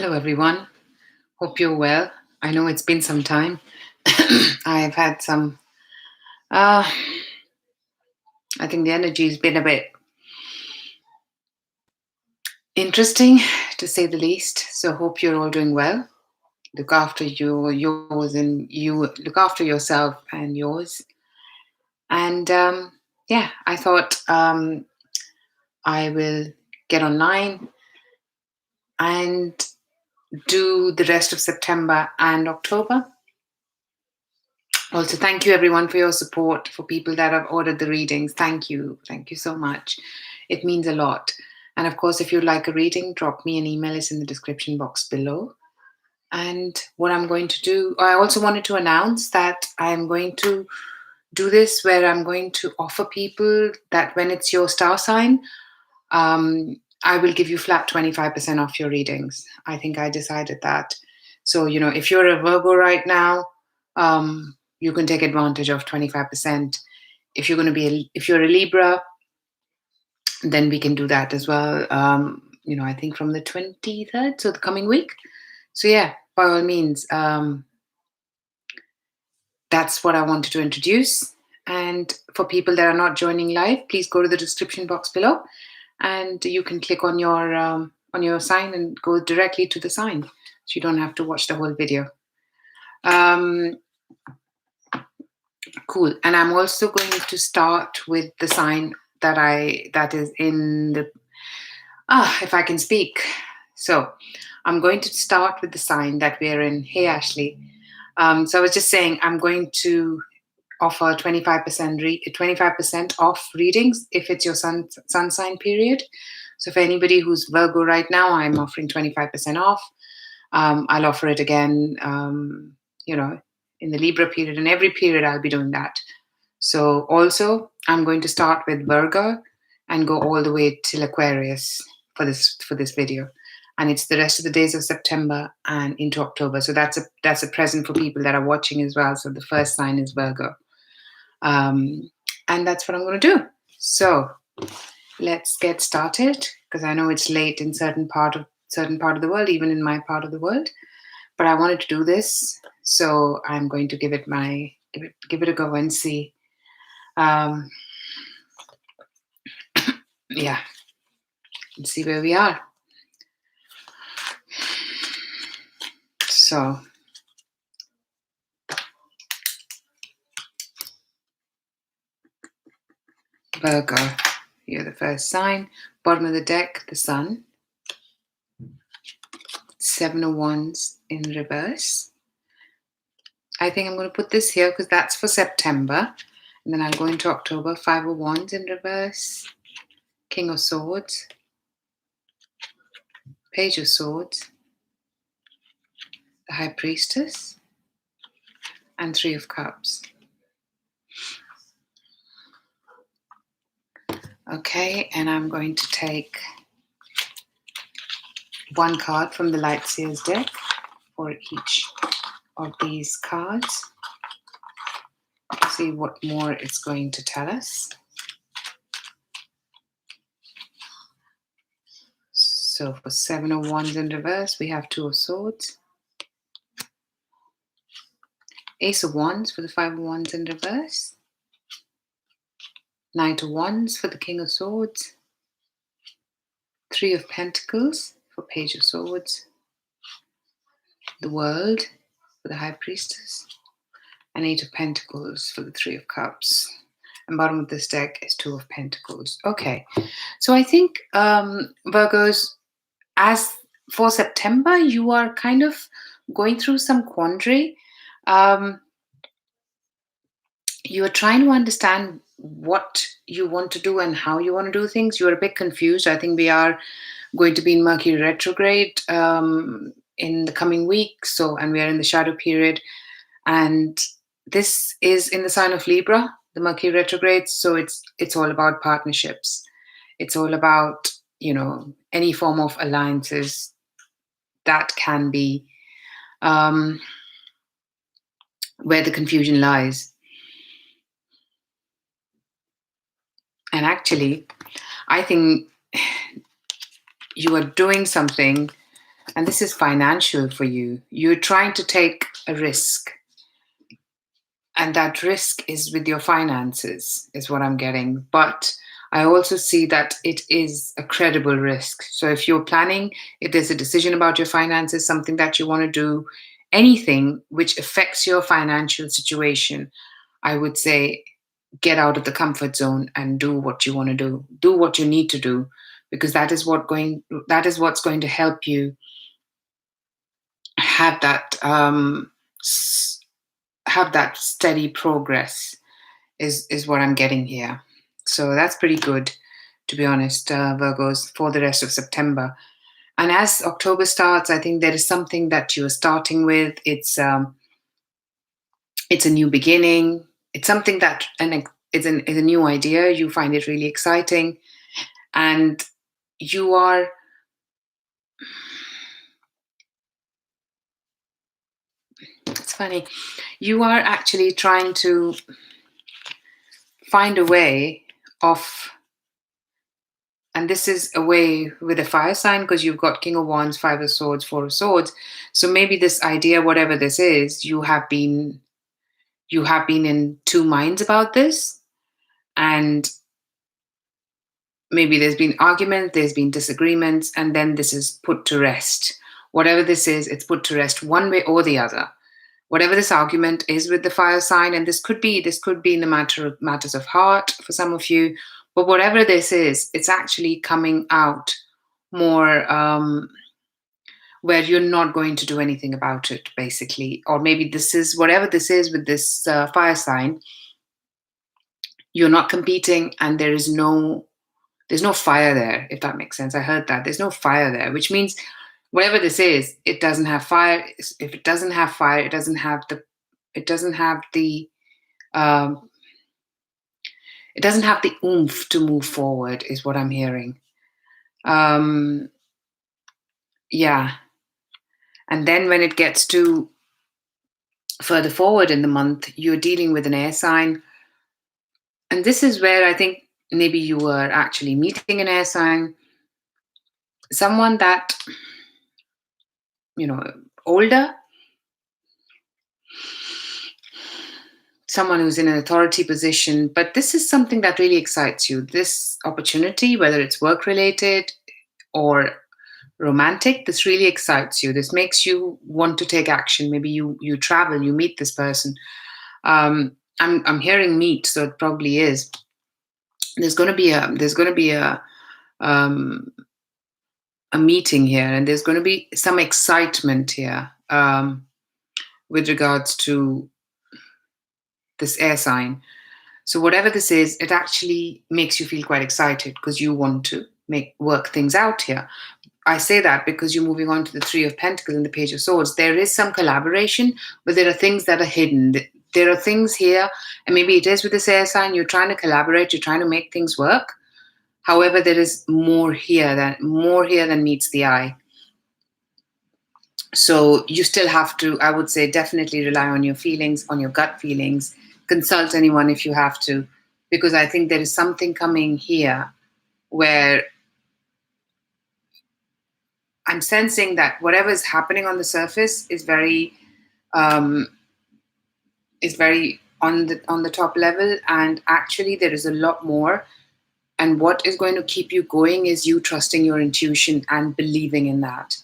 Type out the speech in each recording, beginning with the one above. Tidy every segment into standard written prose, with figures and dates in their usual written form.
Hello, everyone. Hope you're well. I know it's been some time. I've had some, uh, I think the energy's been a bit interesting, to say the least. So, hope you're all doing well. Look after yours, and you look after yourself and yours. And yeah, I thought I will get online and do the rest of September and October. Also, thank you everyone for your support, for people that have ordered the readings. Thank you. Thank you so much. It means a lot. And of course, if you'd like a reading, drop me an email. It's in the description box below. And what I'm going to do, I also wanted to announce that I'm going to do this where I'm going to offer people that when it's your star sign, I will give you flat 25% off your readings. I think I decided that. So, if you're a Virgo right now, you can take advantage of 25%. If you're a Libra, then we can do that as well. I think from the 23rd, so the coming week. So yeah, by all means, that's what I wanted to introduce. And for people that are not joining live, please go to the description box below, and you can click on your sign and go directly to the sign, so you don't have to watch the whole video. Cool. And I'm also going to start with the sign that is in the if I can speak. So I'm going to start with the sign that we're in. Hey, Ashley. So I was just saying I'm going to offer 25% off readings if it's your sun sign period. So for anybody who's Virgo right now, I'm offering 25% off. I'll offer it again, in the Libra period, and every period I'll be doing that. So also, I'm going to start with Virgo and go all the way till Aquarius for this video, and it's the rest of the days of September and into October. So that's a present for people that are watching as well. So the first sign is Virgo, and that's what I'm going to do. So let's get started, because I know it's late in certain part of the world, even in my part of the world. But I wanted to do this, so I'm going to give it a go and see. Yeah, and see where we are. So Virgo, you're the first sign. Bottom of the deck, the Sun. 7 of Wands in reverse. I think I'm going to put this here because that's for September. And then I'll go into October. 5 of Wands in reverse. King of Swords. Page of Swords. The High Priestess. And 3 of Cups. Okay, and I'm going to take one card from the Light Seers deck for each of these cards. See what more it's going to tell us. So for 7 of Wands in reverse, we have 2 of Swords. Ace of Wands for the 5 of Wands in reverse. Knight of Wands for the King of Swords. 3 of Pentacles for Page of Swords. The World for the High Priestess. And 8 of Pentacles for the 3 of Cups. And bottom of this deck is 2 of Pentacles. Okay, so I think Virgos, as for September, you are kind of going through some quandary. You are trying to understand what you want to do and how you want to do things. You're a bit confused. I think we are going to be in Mercury retrograde in the coming week. And we are in the shadow period. And this is in the sign of Libra, the Mercury retrograde. So it's all about partnerships. It's all about, any form of alliances that can be where the confusion lies. And actually, I think you are doing something And this is financial for you. You're trying to take a risk, and that risk is with your finances, is what I'm getting. But I also see that it is a credible risk. So if you're planning, if there's a decision about your finances, something that you want to do, anything which affects your financial situation, I would say get out of the comfort zone and do what you want to do. Do what you need to do, because that is what's going to help you have that have that steady progress, is what I'm getting here. So that's pretty good, to be honest, Virgos, for the rest of September. And as October starts, I think there is something that you're starting with. It's a new beginning. It's something that it's a new idea. You find it really exciting, and you are. It's funny. You are actually trying to find a way of, and this is a way with a fire sign because you've got King of Wands, Five of Swords, Four of Swords. So maybe this idea, whatever this is, you have been in two minds about this, and maybe there's been arguments, there's been disagreements, and then this is put to rest. Whatever this is, it's put to rest one way or the other. Whatever this argument is with the fire sign, and this could be in the matters of heart for some of you, but whatever this is, it's actually coming out more, where you're not going to do anything about it, basically. Or maybe this is whatever this is with this fire sign, you're not competing, and there's no fire there, if that makes sense. I heard that there's no fire there, which means whatever this is, it doesn't have fire. If it doesn't have fire, it doesn't have the um, it doesn't have the oomph to move forward, is what I'm hearing. um yeah. And then when it gets to further forward in the month, you're dealing with an air sign, and this is where I think maybe you were actually meeting an air sign, someone that, you know older, someone who's in an authority position. But this is something that really excites you, this opportunity, whether it's work related or romantic. This really excites you. This makes you want to take action. Maybe you travel, you meet this person. I'm hearing meet, so it probably is. There's going to be a meeting here, and there's going to be some excitement here, with regards to this air sign. So whatever this is, it actually makes you feel quite excited because you want to make work things out here. I say that because you're moving on to the Three of Pentacles and the Page of Swords. There is some collaboration, but there are things that are hidden. There are things here, and maybe it is with this air sign. You're trying to collaborate. You're trying to make things work. However, there is more here than meets the eye. So you still have to, I would say, definitely rely on your feelings, on your gut feelings. Consult anyone if you have to, because I think there is something coming here where I'm sensing that whatever is happening on the surface um, is very on the top level, and actually there is a lot more. And what is going to keep you going is you trusting your intuition and believing in that.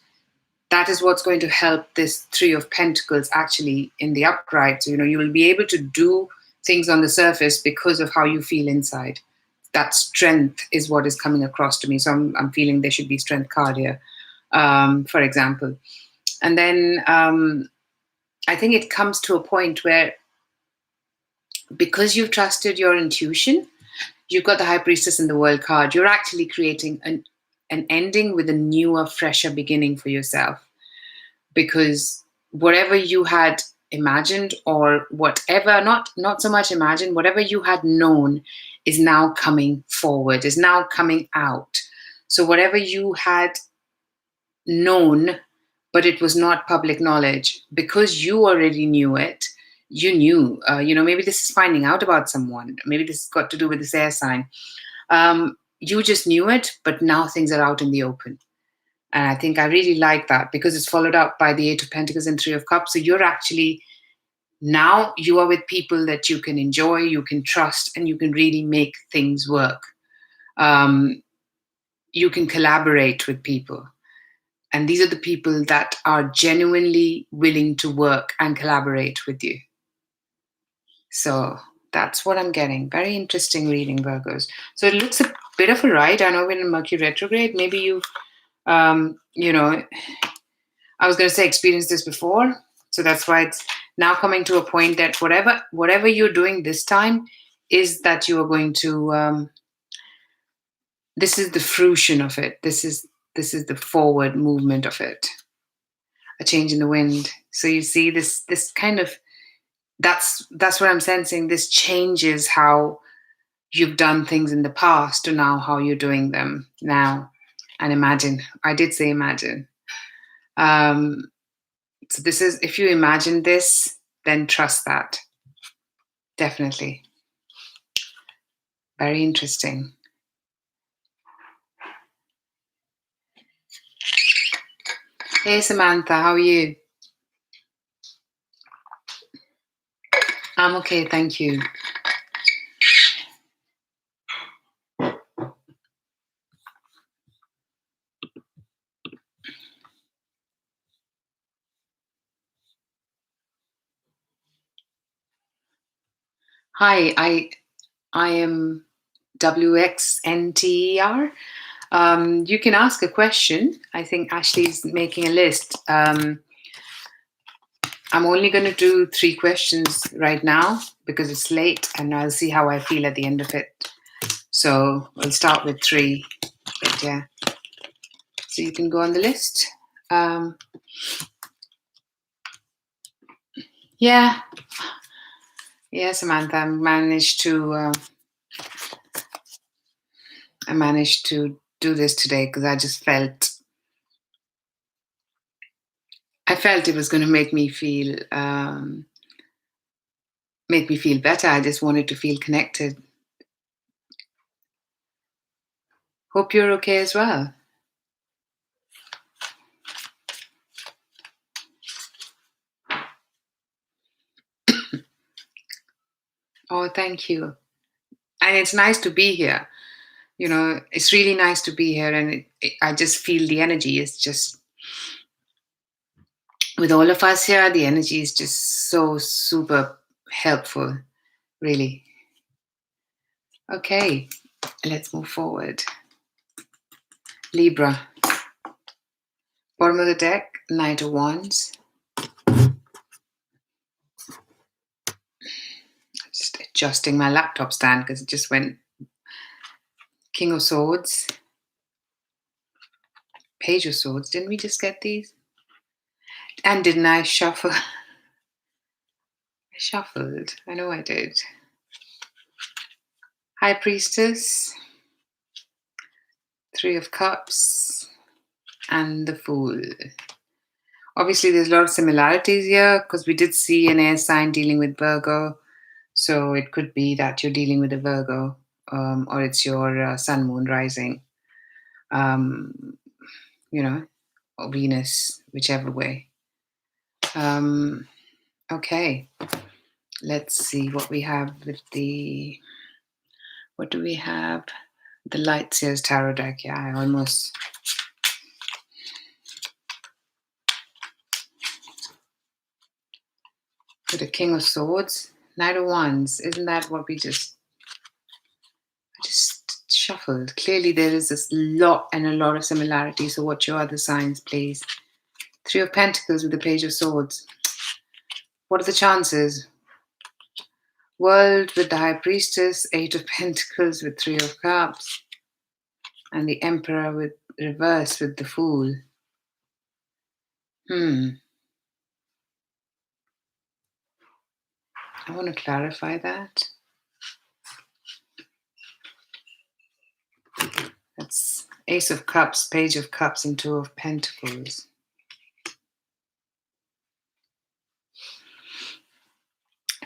That is what's going to help this Three of Pentacles actually in the upright. So, you will be able to do things on the surface because of how you feel inside. That strength is what is coming across to me. So I'm feeling there should be strength card here, for example. And then I think it comes to a point where, because you've trusted your intuition, you've got the High Priestess and the World card, you're actually creating an ending with a newer, fresher beginning for yourself. Because whatever you had imagined, or whatever, not so much imagined, whatever you had known is now coming forward, is now coming out. So whatever you had known, but it was not public knowledge, because you already knew it, you knew, maybe this is finding out about someone, maybe this has got to do with this air sign. You just knew it, but now things are out in the open. And I think I really like that because it's followed up by the Eight of Pentacles and Three of Cups. So you're actually, now you are with people that you can enjoy, you can trust, and you can really make things work. You can collaborate with people. And these are the people that are genuinely willing to work and collaborate with you. So that's what I'm getting. Very interesting reading, Virgos. So it looks a bit of a ride. I know we're in Mercury retrograde. Maybe you've, you know, I was going to say experienced this before. So that's why it's now coming to a point that whatever you're doing this time is that you are going to, this is the fruition of it. This is the forward movement of it. A change in the wind. So you see this kind of, that's what I'm sensing. This changes how you've done things in the past to now how you're doing them now. And imagine. I did say imagine. So this is, if you imagine this, then trust that. Definitely. Very interesting. Hey Samantha, how are you? I'm okay, thank you. Hi, I am WXNTER. You can ask a question. I think Ashley's making a list. I'm only going to do 3 questions right now because it's late, and I'll see how I feel at the end of it. So we'll start with 3. But yeah. So you can go on the list. Yeah. Yeah, Samantha, I managed to do this today because I just felt it was going to make me feel better. I just wanted to feel connected. Hope you're okay as well. Oh, thank you. And it's nice to be here. You know, it's really nice to be here, and I just feel the energy is just, with all of us here, the energy is just so super helpful, really. Okay, let's move forward. Libra. Bottom of the deck, Knight of Wands. Just adjusting my laptop stand because it just went. King of Swords. Page of Swords. Didn't we just get these? And didn't I shuffle? I shuffled. I know I did. High Priestess. 3 of Cups. And the Fool. Obviously, there's a lot of similarities here because we did see an air sign dealing with Virgo. So it could be that you're dealing with a Virgo, or it's your sun, moon, rising, you know, or Venus, whichever way. Okay, let's see what we have with the, what do we have? The Light Seers Tarot deck. Yeah, I almost. With the King of Swords, Knight of Wands. Isn't that what we just, I just shuffled? Clearly there is a lot of similarities. So what's your other signs, please? 3 of Pentacles with the Page of Swords. What are the chances? World with the High Priestess, 8 of Pentacles with 3 of Cups, and the Emperor with reverse with the Fool. I want to clarify that. That's Ace of Cups, Page of Cups, and 2 of Pentacles.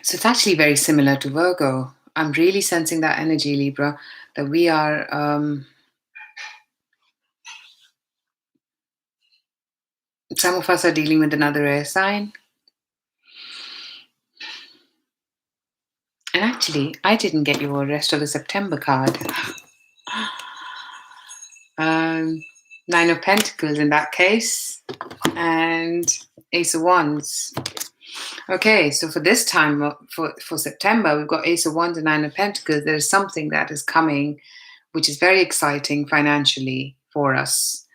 So it's actually very similar to Virgo. I'm really sensing that energy, Libra, that we are Some of us are dealing with another air sign. And actually, I didn't get your rest of the September card. Nine of Pentacles in that case, and Ace of Wands. Okay, so for this time, for September, we've got Ace of Wands and Nine of Pentacles. There's something that is coming, which is very exciting financially for us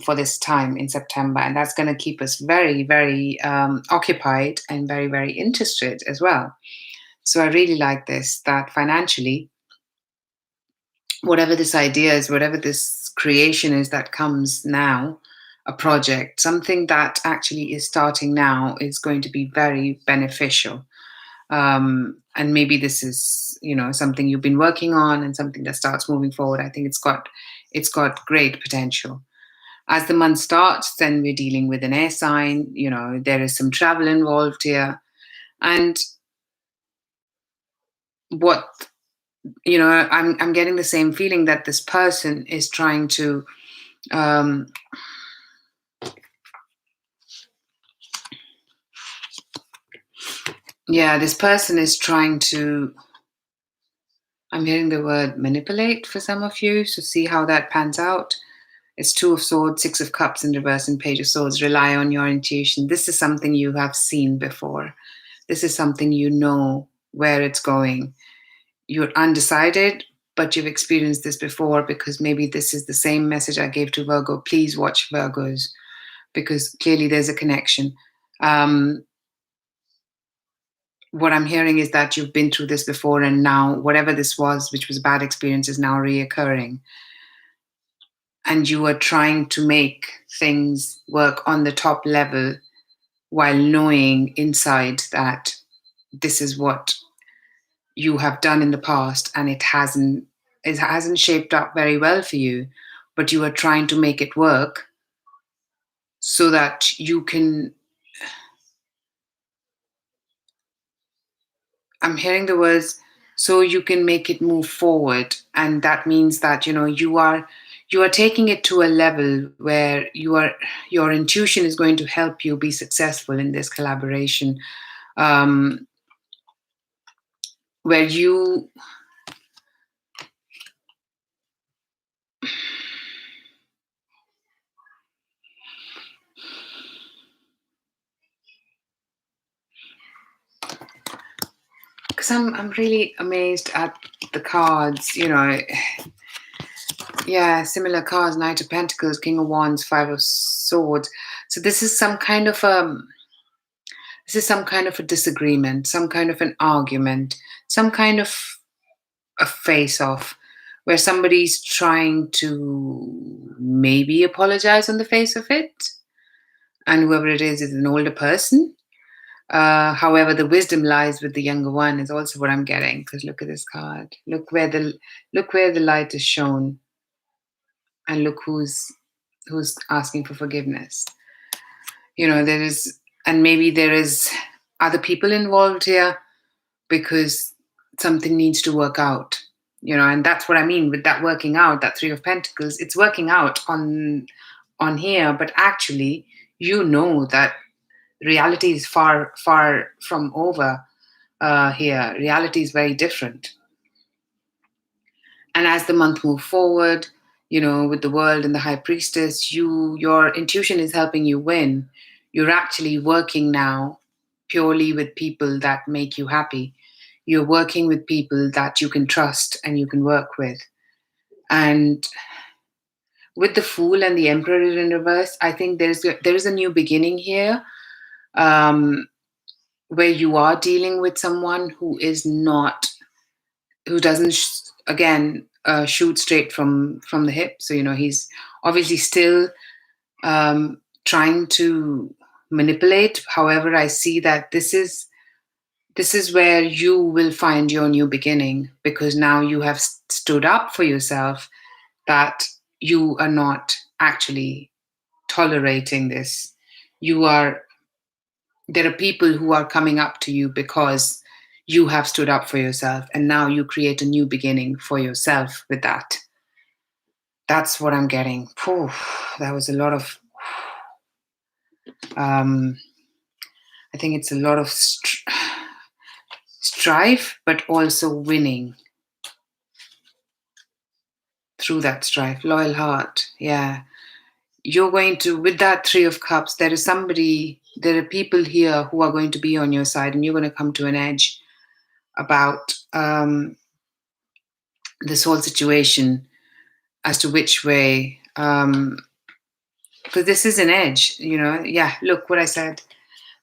for this time in September. And that's going to keep us very, very occupied and very, very interested as well. So I really like this, that financially, whatever this idea is, whatever this creation is that comes now, a project, something that actually is starting now is going to be very beneficial. And maybe this is, something you've been working on and something that starts moving forward. I think it's got great potential. As the month starts, then we're dealing with an air sign. There is some travel involved here, and what I'm getting the same feeling that this person is trying to um, this person is trying to, I'm hearing the word manipulate for some of you, so see how that pans out. It's Two of Swords, Six of Cups in reverse, and Page of Swords. Rely on your intuition. This is something you have seen before. This is something you know where it's going. You're undecided, but you've experienced this before, because maybe this is the same message I gave to Virgo. Please watch Virgos, because clearly there's a connection. What I'm hearing is that you've been through this before, and now whatever this was, which was a bad experience, is now reoccurring. And you are trying to make things work on the top level while knowing inside that this is what you have done in the past, and it hasn't shaped up very well for you, but you are trying to make it work so that you can, I'm hearing the words, so you can make it move forward. And that means that you are taking it to a level where your intuition is going to help you be successful in this collaboration, where you, because I'm really amazed at the cards, similar cards: Knight of Pentacles, King of Wands, Five of Swords. So this is some kind of a disagreement, some kind of an argument, some kind of a face off, where somebody's trying to maybe apologize on the face of it, and whoever it is an older person. However, the wisdom lies with the younger one is also what I'm getting, because look at this card. Look where the light is shown, and look who's asking for forgiveness. There is, and maybe there is other people involved here, because something needs to work out. And that's what I mean with that working out. That Three of Pentacles, it's working out on here, but actually, that reality is far, far from over here. Reality is very different. And as the month moves forward, with the World and the High Priestess, your intuition is helping you win. You're actually working now purely with people that make you happy. You're working with people that you can trust and you can work with. And with the Fool and the Emperor in reverse, I think there is a new beginning here, where you are dealing with someone who doesn't again shoot straight from the hip. So he's obviously still trying to manipulate. However, I see that this is where you will find your new beginning, because now you have stood up for yourself, that you are not actually tolerating this. There are people who are coming up to you because you have stood up for yourself, and now you create a new beginning for yourself with that. That's what I'm getting. That was a lot of I think it's a lot of strife, but also winning through that strife. Loyal heart. Yeah. You're going to, with that Three of Cups, there are people here who are going to be on your side, and you're going to come to an edge about this whole situation as to which way. Because this is an edge, Yeah, look what I said.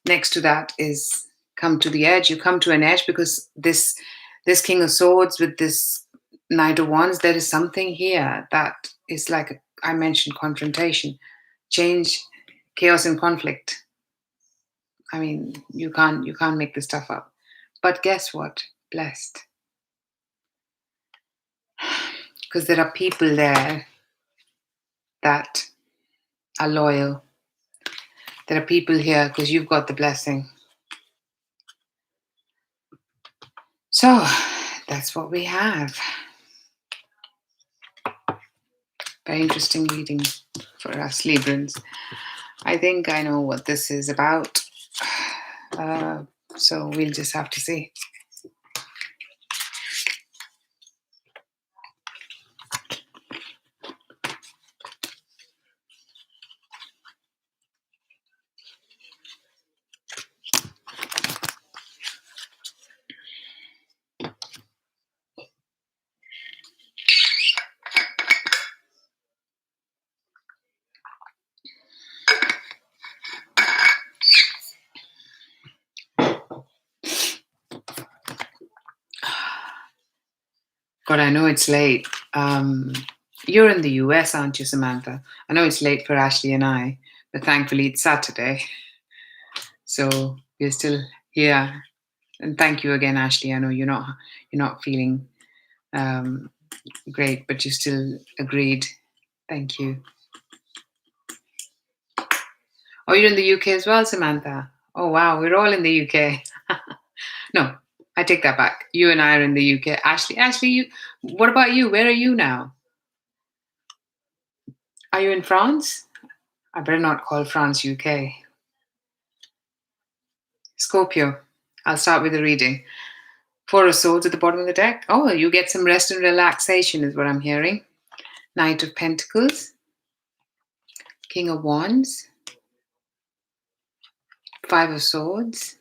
Next to that is come to the edge. You come to an edge because this King of Swords with this Knight of Wands, there is something here that is like I mentioned, confrontation, change, chaos, and conflict. I mean, you can't make this stuff up. But guess what? Blessed. Because there are people there that are loyal. There are people here because you've got the blessing. So that's what we have. Very interesting reading for us Librans. I think I know what this is about. So we'll just have to see. God, I know it's late. You're in the US, aren't you, Samantha? I know it's late for Ashley and I, but thankfully it's Saturday. So we're still here. And thank you again, Ashley. I know you're not feeling great, but you still agreed. Thank you. Oh, you're in the UK as well, Samantha. Oh wow, we're all in the UK. No, I take that back. You and I are in the UK. Ashley, what about you? Where are you now? Are you in France? I better not call France UK. Scorpio. I'll start with the reading. Four of Swords at the bottom of the deck. Oh, you get some rest and relaxation, is what I'm hearing. Knight of Pentacles. King of Wands. Five of Swords.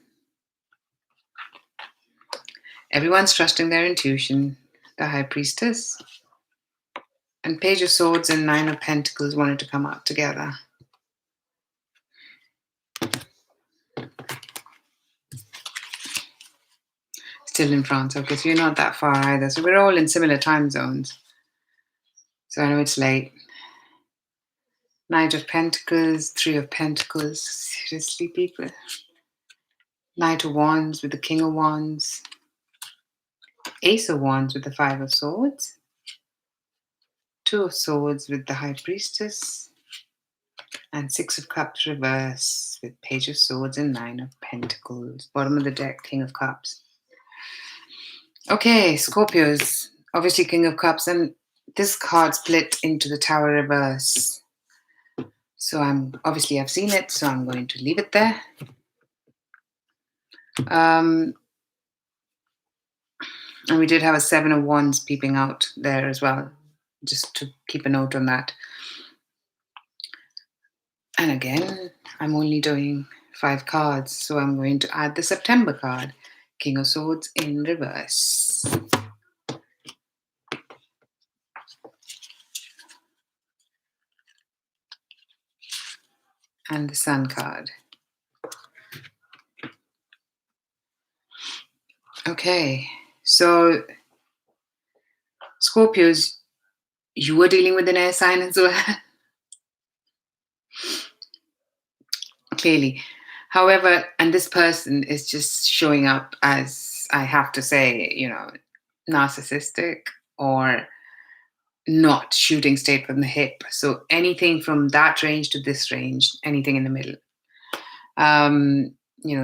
Everyone's trusting their intuition. The High Priestess. And Page of Swords and Nine of Pentacles wanted to come out together. Still in France. Okay, so you're not that far either. So we're all in similar time zones. So I know it's late. Knight of Pentacles, Three of Pentacles. Seriously, people. Knight of Wands with the King of Wands. Ace of Wands with the Five of Swords. Two of Swords with the High Priestess. And Six of Cups reverse with Page of Swords and Nine of Pentacles. Bottom of the deck, King of Cups. Okay, Scorpios. Obviously King of Cups. And this card split into the Tower reverse. So I've seen it, so I'm going to leave it there. And we did have a Seven of Wands peeping out there as well, just to keep a note on that. And again, I'm only doing 5 cards, so I'm going to add the September card, King of Swords in reverse. And the Sun card. Okay, so Scorpios, you were dealing with an air sign as well. Clearly. However, and this person is just showing up as, I have to say, narcissistic or not shooting straight from the hip. So anything from that range to this range, anything in the middle.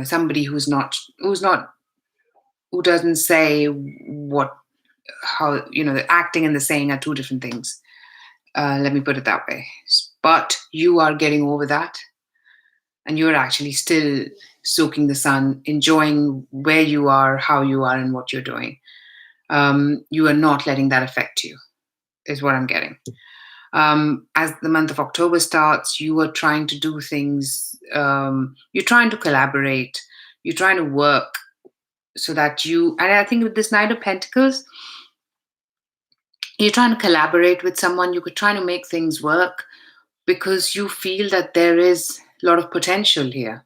Somebody who doesn't say how the acting and the saying are two different things. Let me put it that way. But you are getting over that. and you're actually still soaking the sun, enjoying where you are, how you are, and what you're doing. You are not letting that affect you, is what I'm getting. As the month of October starts, you are trying to do things, you're trying to collaborate, you're trying to work so that and I think with this Knight of Pentacles, you're trying to collaborate with someone, you're trying to make things work because you feel that there is a lot of potential here.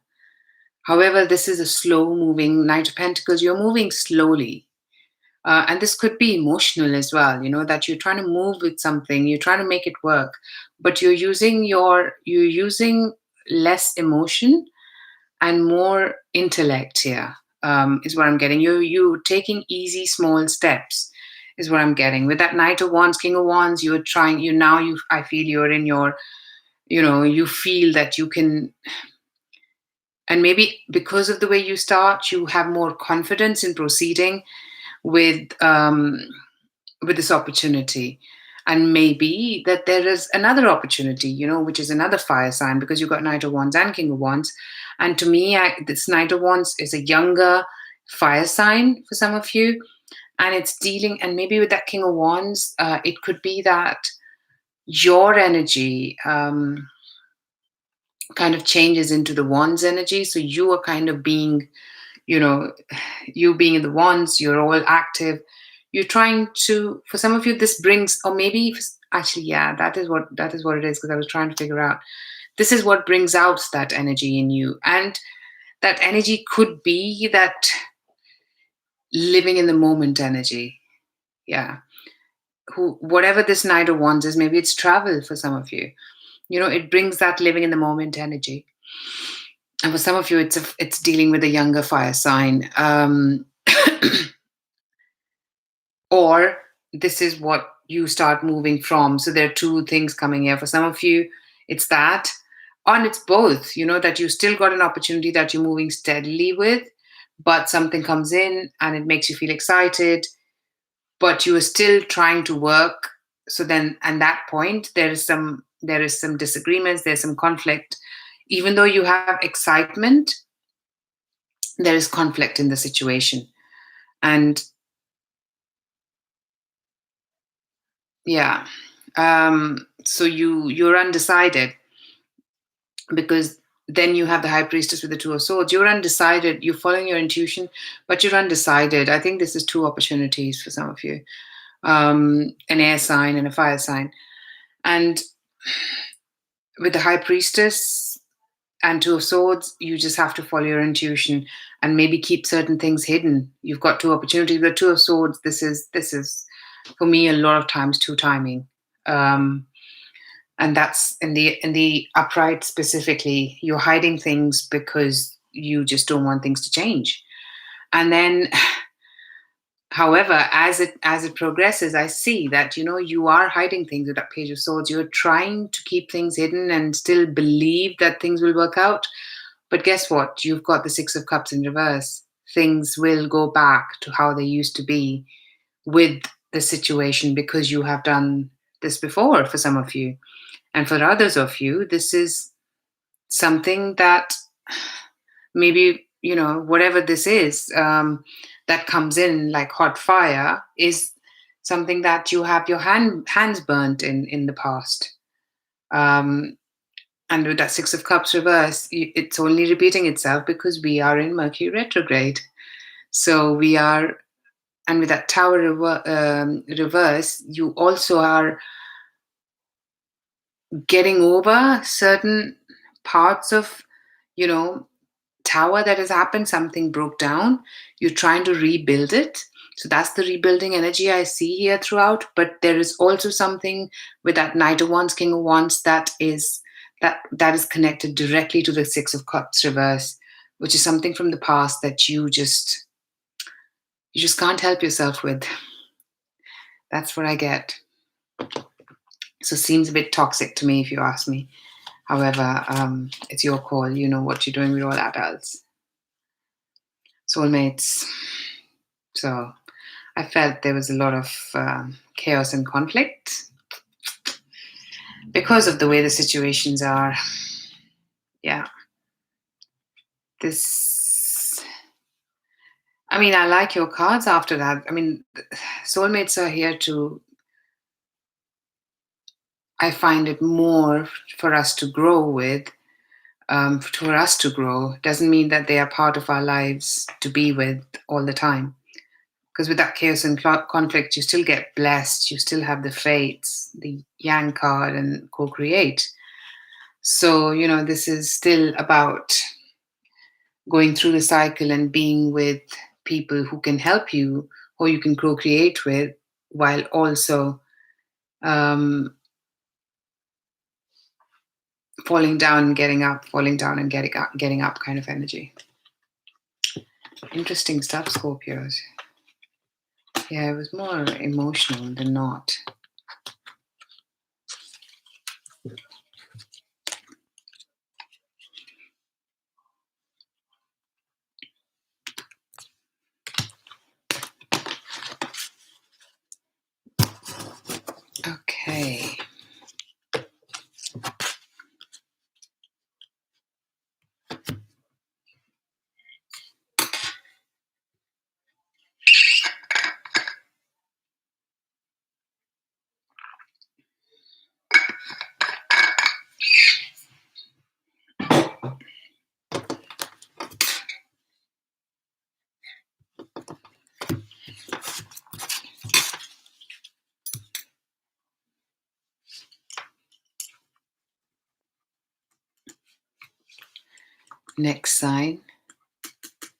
However, this is a slow moving Knight of Pentacles, you're moving slowly. And this could be emotional as well, that you're trying to move with something, you're trying to make it work, but you're using less emotion and more intellect here, is what I'm getting. You're taking easy, small steps, is what I'm getting. With that Knight of Wands, King of Wands, you're trying, I feel you're in your, you feel that you can, and maybe because of the way you start, you have more confidence in proceeding with this opportunity. And maybe that there is another opportunity, which is another fire sign, because you've got Knight of Wands and King of Wands. And to me, this Knight of Wands is a younger fire sign for some of you. And it's dealing, and maybe with that King of Wands, it could be that your energy kind of changes into the Wands energy. So you are kind of being, you being in the Wands, you're all active. You're trying to, for some of you, this brings, or maybe actually, yeah, that is what it is, because I was trying to figure out. This is what brings out that energy in you. And that energy could be that living in the moment energy. Yeah. Whatever this Knight of Wands is, maybe it's travel for some of you. It brings that living in the moment energy. And for some of you, it's dealing with a younger fire sign. Or this is what you start moving from. So there are two things coming here. For some of you, it's that, and it's both, that you still got an opportunity that you're moving steadily with, but something comes in and it makes you feel excited, but you are still trying to work. So then at that point, there is some disagreements, there's some conflict. Even though you have excitement, there is conflict in the situation. And yeah. So you're undecided, because then you have the High Priestess with the Two of Swords. You're undecided. You're following your intuition, but you're undecided. I think this is two opportunities for some of you, an air sign and a fire sign. And with the High Priestess and Two of Swords, you just have to follow your intuition and maybe keep certain things hidden. You've got two opportunities. With Two of Swords, this is for me a lot of times two timing. And that's in the upright specifically, you're hiding things because you just don't want things to change. And then, however, as it progresses, I see that you are hiding things with that Page of Swords. You're trying to keep things hidden and still believe that things will work out. But guess what? You've got the Six of Cups in reverse. Things will go back to how they used to be with the situation, because you have done this before for some of you. And for others of you, this is something that maybe, whatever this is, that comes in like hot fire, is something that you have your hands burnt in the past. And with that Six of Cups reverse, it's only repeating itself because we are in Mercury retrograde. So we are, and with that Tower reverse, you also are getting over certain parts of, tower that has happened. Something broke down. You're trying to rebuild it. So that's the rebuilding energy I see here throughout. But there is also something with that Knight of Wands, King of Wands, that is connected directly to the Six of Cups reverse, which is something from the past that you just can't help yourself with. That's what I get. So it seems a bit toxic to me, if you ask me. However, it's your call. You know what you're doing. We're all adults. Soulmates. So I felt there was a lot of chaos and conflict because of the way the situations are. Yeah. this, I mean, I like your cards after that. I mean, soulmates are here to, I find it more for us to grow with, for us to grow. Doesn't mean that they are part of our lives to be with all the time. Because with that chaos and conflict, you still get blessed. You still have the fates, the Yang card, and co-create. So, this is still about going through the cycle and being with people who can help you or you can co-create with, while also falling down and getting up, falling down and getting up kind of energy. Interesting stuff, Scorpios. Yeah, it was more emotional than not. Okay. Next sign,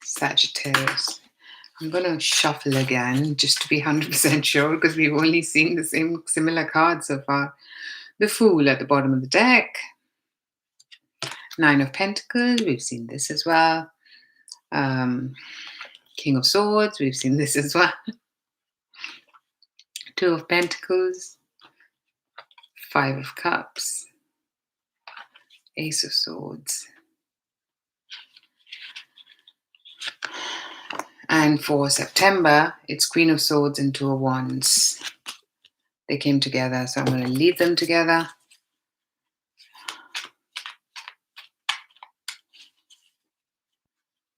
Sagittarius. I'm going to shuffle again just to be 100% sure because we've only seen the same similar cards so far. The Fool at the bottom of the deck. Nine of Pentacles, we've seen this as well. King of Swords, we've seen this as well. Two of Pentacles. Five of Cups. Ace of Swords. And for September, it's Queen of Swords and Two of Wands. They came together, so I'm going to leave them together.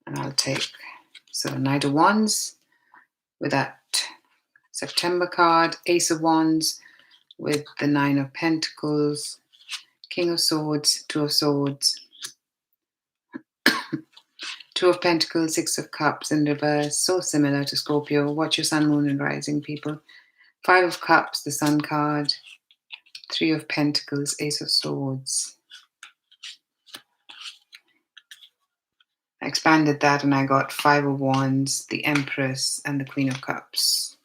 And I'll take, so Knight of Wands with that September card, Ace of Wands with the Nine of Pentacles, King of Swords, Two of Swords, Two of Pentacles, Six of Cups in reverse, so similar to Scorpio. Watch your Sun, Moon, and Rising, people. Five of Cups, the Sun card, Three of Pentacles, Ace of Swords. I expanded that and I got Five of Wands, the Empress, and the Queen of Cups.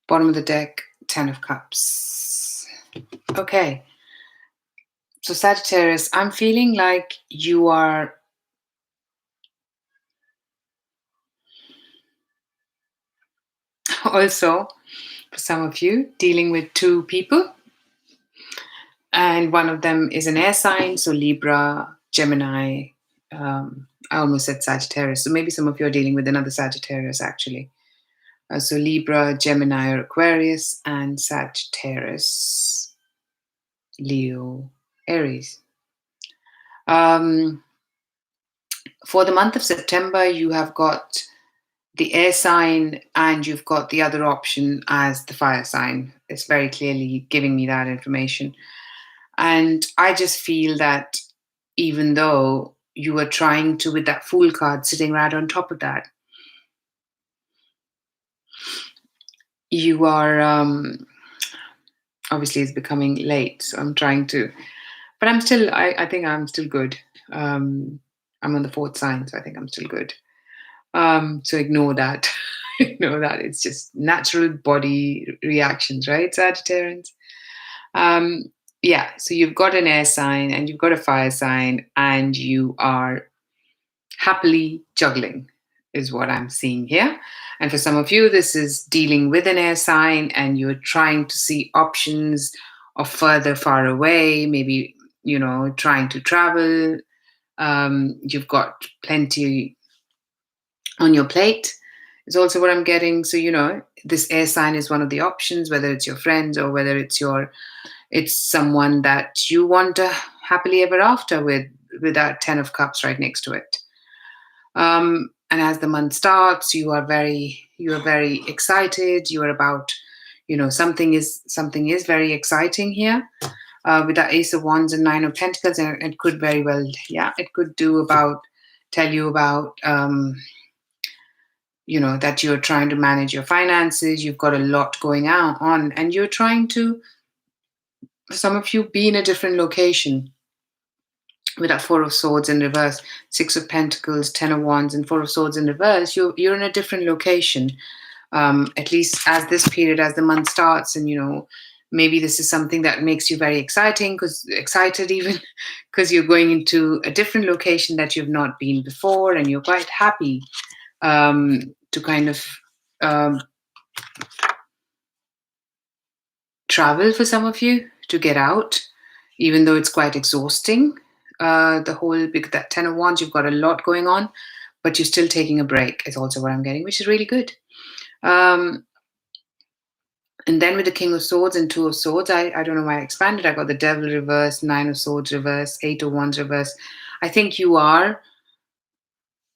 Bottom of the deck, Ten of Cups. Okay. So Sagittarius, I'm feeling like you are also, for some of you, dealing with two people. And one of them is an air sign, so Libra, Gemini. I almost said Sagittarius. So maybe some of you are dealing with another Sagittarius, actually. So Libra, Gemini, or Aquarius, and Sagittarius, Leo, Aries. For the month of September, you have got the air sign and you've got the other option as the fire sign. It's very clearly giving me that information. And I just feel that even though you were trying to, with that Fool card sitting right on top of that, you are, obviously it's becoming late, so I'm trying to, but I'm still, I think I'm still good. I'm on the fourth sign, so I think I'm still good. So ignore that. Ignore that. It's just natural body reactions, right, Sagittarians? Yeah, so you've got an air sign and you've got a fire sign and you are happily juggling is what I'm seeing here. And for some of you, this is dealing with an air sign and you're trying to see options of further far away, maybe, trying to travel. You've got plenty on your plate is also what I'm getting. So, this air sign is one of the options, whether it's your friends or whether it's someone that you want to happily ever after with that Ten of Cups right next to it. And as the month starts, you are very excited. You are about, something is very exciting here. With the Ace of Wands and Nine of Pentacles, and it could very well, it could tell you about, that you're trying to manage your finances. You've got a lot going on, and you're trying to, some of you, be in a different location. With that Four of Swords in reverse, Six of Pentacles, Ten of Wands, and Four of Swords in reverse, you're in a different location. At least as this period, as the month starts, and maybe this is something that makes you very excited even because you're going into a different location that you've not been before, and you're quite happy to kind of travel for some of you, to get out, even though it's quite exhausting. Because that Ten of Wands, you've got a lot going on, but you're still taking a break, is also what I'm getting, which is really good. And then with the King of Swords and Two of Swords, I don't know why I expanded. I got the Devil reverse, Nine of Swords reverse, Eight of Wands reverse. I think you are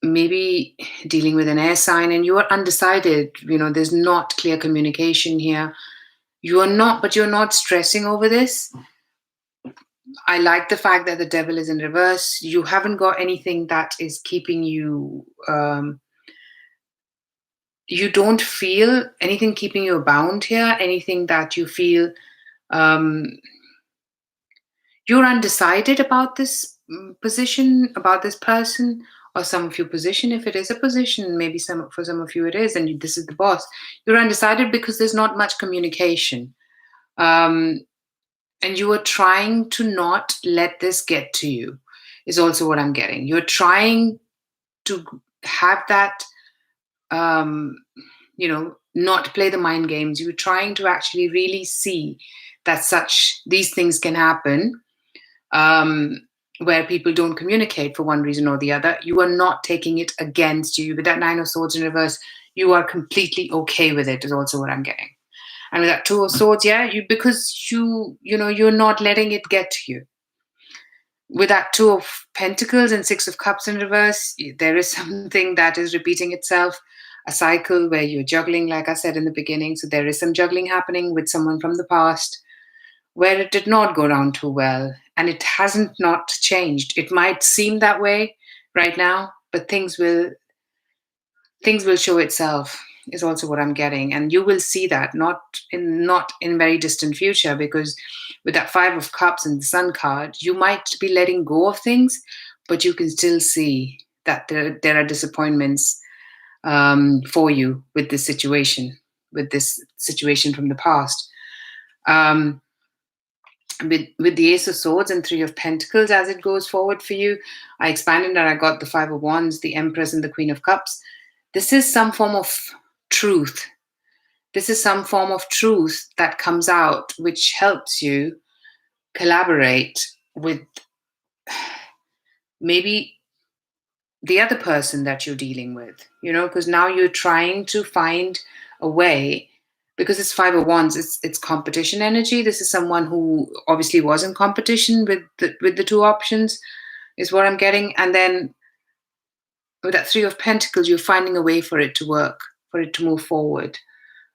maybe dealing with an air sign and you are undecided. There's not clear communication here. You're not stressing over this. I like the fact that the Devil is in reverse. You haven't got anything that is keeping you, you don't feel anything keeping you bound here, anything that you feel you're undecided about this position, about this person, or some of your position. If it is a position, maybe for some of you it is, and this is the boss. You're undecided because there's not much communication. And you are trying to not let this get to you, is also what I'm getting. You're trying to have that, not play the mind games. You're trying to actually really see that these things can happen, where people don't communicate for one reason or the other. You are not taking it against you. With that Nine of Swords in reverse, you are completely okay with it, is also what I'm getting. And with that Two of Swords, because you're not letting it get to you. With that Two of Pentacles and Six of Cups in reverse, there is something that is repeating itself, a cycle where you're juggling, like I said in the beginning. So there is some juggling happening with someone from the past where it did not go down too well, and it hasn't not changed. It might seem that way right now, but things will show itself, is also what I'm getting. And you will see that not in very distant future, because with that Five of Cups and the Sun card, you might be letting go of things, but you can still see that there are disappointments for you with this situation from the past. With the Ace of Swords and Three of Pentacles, as it goes forward for you, I expanded and I got the Five of Wands, the Empress, and the Queen of Cups. This is some form of truth. This is some form of truth that comes out, which helps you collaborate with maybe the other person that you're dealing with, because now you're trying to find a way, because it's Five of Wands, it's competition energy. This is someone who obviously was in competition with the two options, is what I'm getting. And then with that Three of Pentacles, you're finding a way for it to work, for it to move forward.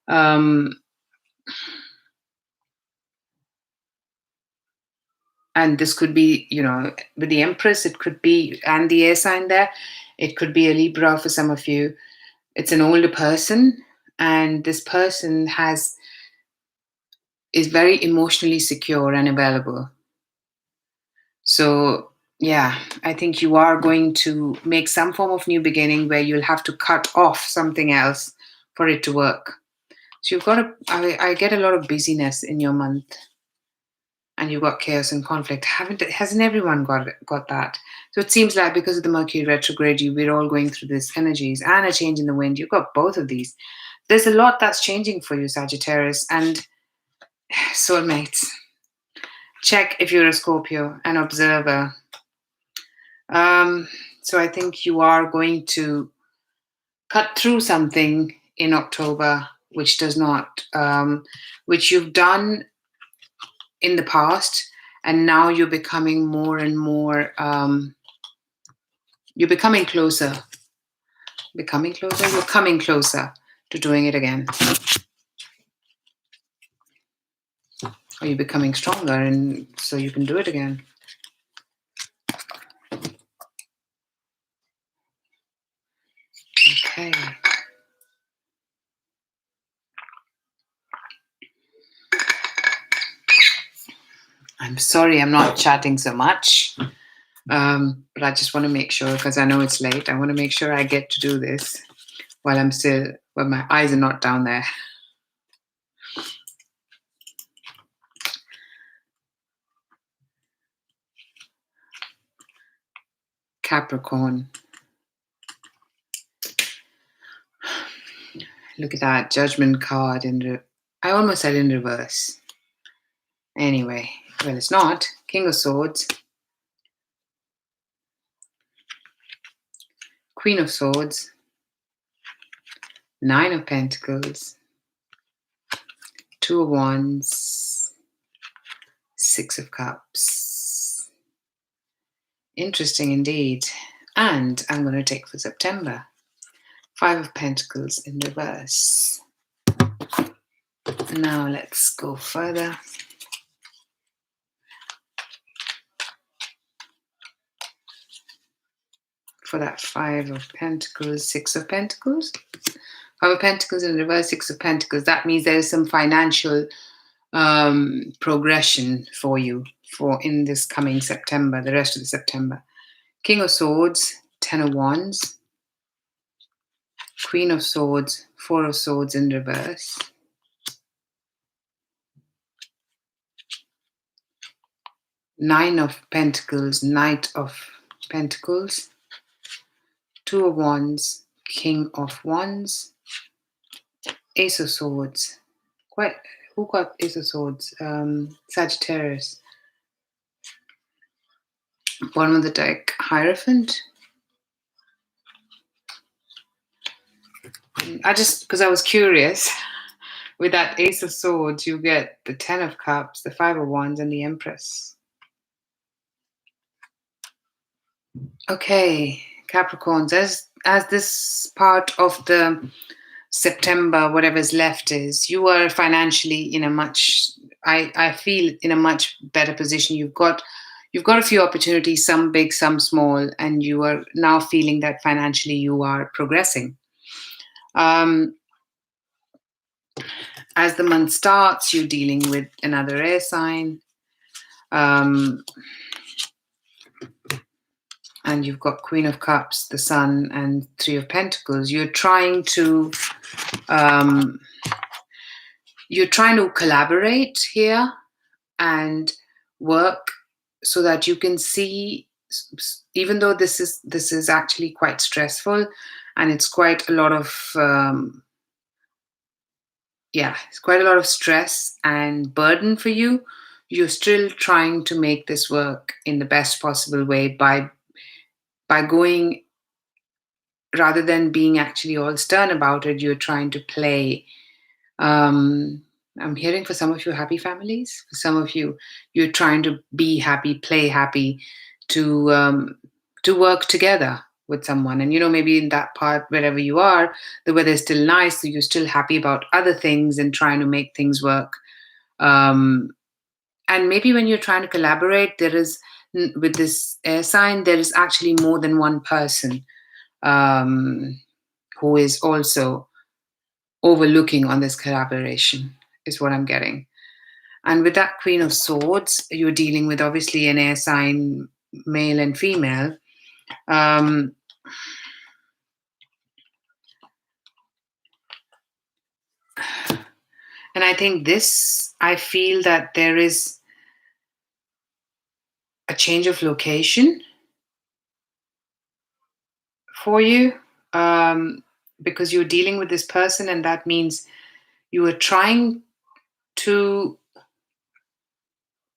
And this could be, with the Empress, it could be, and the air sign there, it could be a Libra for some of you. It's an older person, and this person is very emotionally secure and available. So yeah, I think you are going to make some form of new beginning where you'll have to cut off something else for it to work. So you've got I get a lot of busyness in your month, and you've got chaos and conflict. Hasn't everyone got that? So it seems like because of the Mercury retrograde, we're all going through these energies and a change in the wind. You've got both of these. There's a lot that's changing for you, Sagittarius. And soulmates, check if you're a Scorpio, an observer. So I think you are going to cut through something in October, which you've done in the past, and now you're becoming more and more, you're becoming closer Becoming closer? You're coming closer to doing it again. Or you're becoming stronger and so you can do it again. Okay. I'm sorry I'm not chatting so much. But I just want to make sure, because I know it's late, I want to make sure I get to do this while my eyes are not down there. Capricorn. Look at that Judgment card I almost said in reverse. Anyway, well, it's not. King of Swords, Queen of Swords, Nine of Pentacles, Two of Wands, Six of Cups. Interesting indeed. And I'm going to take for September, Five of Pentacles in reverse. Now let's go further. For that Five of Pentacles, Six of Pentacles. Five of Pentacles in reverse, Six of Pentacles. That means there is some financial progression for you in this coming September, the rest of the September. King of Swords, Ten of Wands, Queen of Swords, Four of Swords in reverse. Nine of Pentacles, Knight of Pentacles, Two of Wands, King of Wands, Ace of Swords. Who got Ace of Swords? Sagittarius. Bottom of the deck, Hierophant. Because I was curious, with that Ace of Swords, you get the Ten of Cups, the Five of Wands, and the Empress. Okay, Capricorns, as this part of the September, whatever's left is, you are financially in a much, I feel, in a much better position. You've got a few opportunities, some big, some small, and you are now feeling that financially you are progressing. As the month starts, you're dealing with another air sign. And you've got Queen of Cups, the Sun, and Three of Pentacles. You're trying to collaborate here and work so that you can see, even though this is actually quite stressful and it's quite a lot of it's quite a lot of stress and burden for you, you're still trying to make this work in the best possible way by going, rather than being actually all stern about it, you're trying to play. I'm hearing for some of you happy families. For some of you, you're trying to be happy, play happy, to work together with someone. And maybe in that part, wherever you are, the weather is still nice, so you're still happy about other things and trying to make things work. And maybe when you're trying to collaborate, there is, with this air sign, there is actually more than one person who is also overlooking on this collaboration, is what I'm getting. And with that Queen of Swords, you're dealing with obviously an air sign, male and female. And I think I feel that there is a change of location for you, because you're dealing with this person, and that means you are trying to